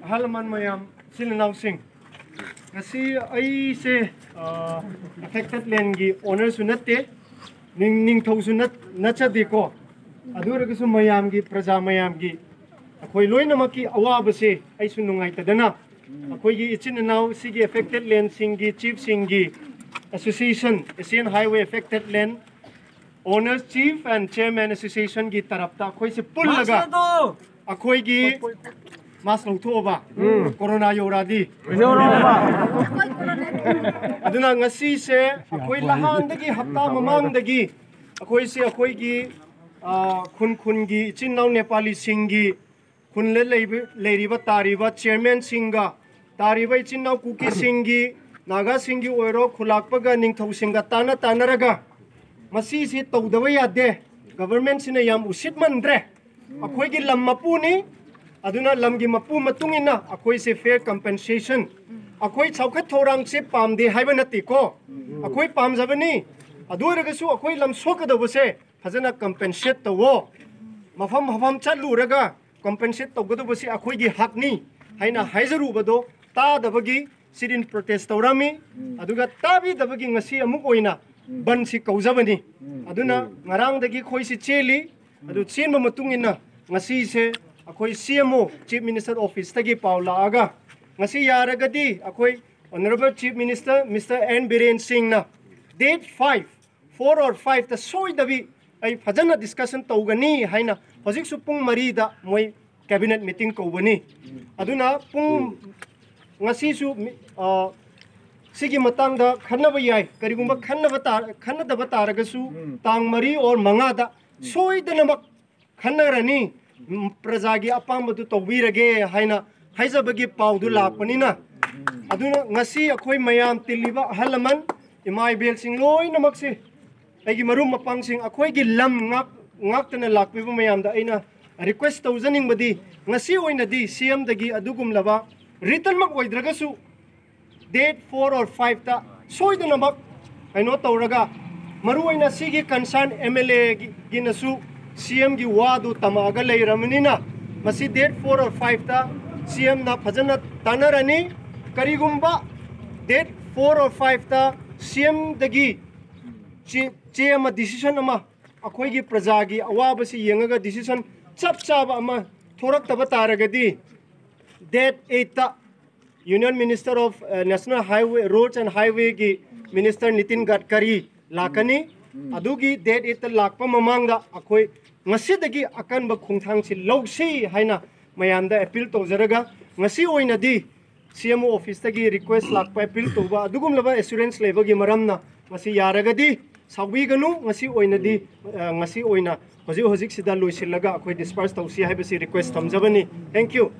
halaman mayam silinaw sing kasi ay se affected land gi owner sunate ning thau sunat nacha deko adura kasu mayam gi praja mayam gi akoi loina maki awaba se ai sunungai tadana akoi gi ichinanaw sigi affected land singi chief singi association Asian Highway Affected Land Owners Chief and Chairman Association gi tarapta akoi se pul laga akoi gi mas lautoba corona yoradi aduna ngasi se akoi lahan dagi hapta mamang dagi akoi se akoi gi khun gi chinnaw Nepali singi khun le leiriba tariba chairman singa tariba chinnaw kuki singi naga singi oiro khulakpaga ningthau singa tanaraga masi si tawdaba yade government sina yam usit mandre akoi gi lam mapuni aduna lamgi mapu matungina akoi se fair compensation akoi chawkhat thorang se pamde haiba nati ko akoi pamjabani aduraga su akoi lam sokadaba se fazana compensate tawo mafam chaluraga compensate tawgadaba se akoi gi hakni haina haizaru bado ta dabagi sidin protest taurami aduga tabi dabagi ngasi amuk oina ban si kaujabani aduna ngarang dagi khoi si cheli adu chenba matungina ngasi se akoi CMO Chief Minister Office tagi paula aga ngasi yaragadi akoi Honorable Chief Minister Mr. N. Biren Singh na date 4 or 5 ta soi dabi ai fajana discussion tawgani haina hojik su pung mari da moi cabinet meeting kawbani aduna pung ngasi su sigi matang da khanaba yai karigumba khanadaba taragasu tang mari or mangada soidanamak khanarani prajagi apambadu tawbirage haina haizabagi paudu lakpanina aduna ngasi akhoi mayam tiliba halaman imai bel sing loi namak se aigi marum mapang sing akhoi gi lam ngak tana lakpiba mayam da aina request tawzaning badi ngasi oina di CM dagi adugum laba written mak oidragasu date 4 or 5 ta soidana mak aino tawraga maru oina sigi concern MLA gi nasu CM gi wadu tamaga leiramnina masi date 4 or 5 ta CM na phajana tanarani karigumba date 4 or 5 ta CM dagi che ama decision ama akhoi gi praja gi awaba si yengaga decision chap ama thorak taba taragadi date 8 ta Union Minister of National Highway Roads and Highway gi Minister Nitin Gadkari lakani adugi date 8 ta lakpa mamangda akhoi ngasidagi akan ba khungthang si logsi haina mayamda appeal tawjaraga ngasi oina di CMO office tagi request lakpa appeal toba adugum laba assurance lebagi maramna ngasi yaragadi sawi ganu ngasi oina di ngasi oina hojik sida loisilaga akhoi disperse tawsi haibasi request tamjabani thank you